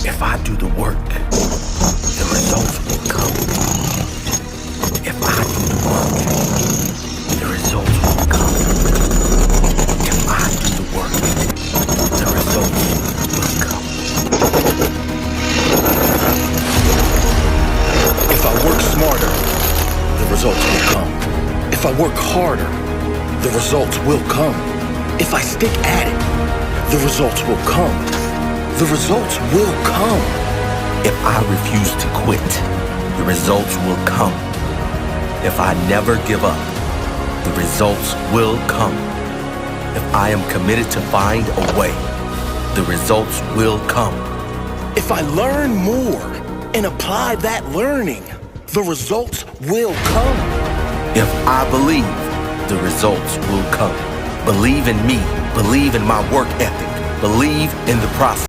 If I do the work, the results will come. If I do the work, the results will come. If I do the work, the results will come. If I work smarter, the results will come. If I work harder, the results will come. If I stick at it, the results will come. The results will come. If I refuse to quit, the results will come. If I never give up, the results will come. If I am committed to find a way, the results will come. If I learn more and apply that learning, the results will come. If I believe, the results will come. Believe in me. Believe in my work ethic. Believe in the process.